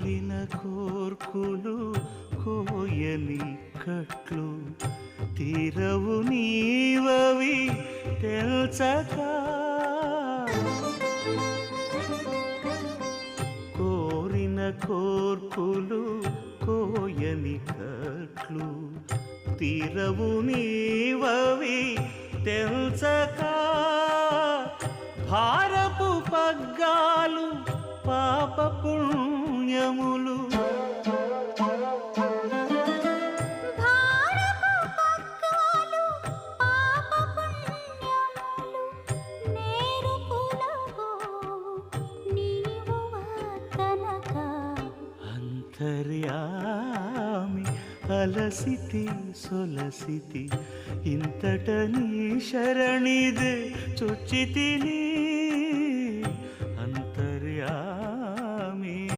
కోరిన కోర్కులు కోయని కట్లు తీరవు నీవవి తెల్చక కోరిన కోర్కులు కోయని కట్లు తీరవు నీవవి తెల్చక భారపు పగ్గాలు పాప పుణ్యములు అంతర్యామి అలసితి సొలసితి ఇంతట నీ శరణిదే చొచ్చితిని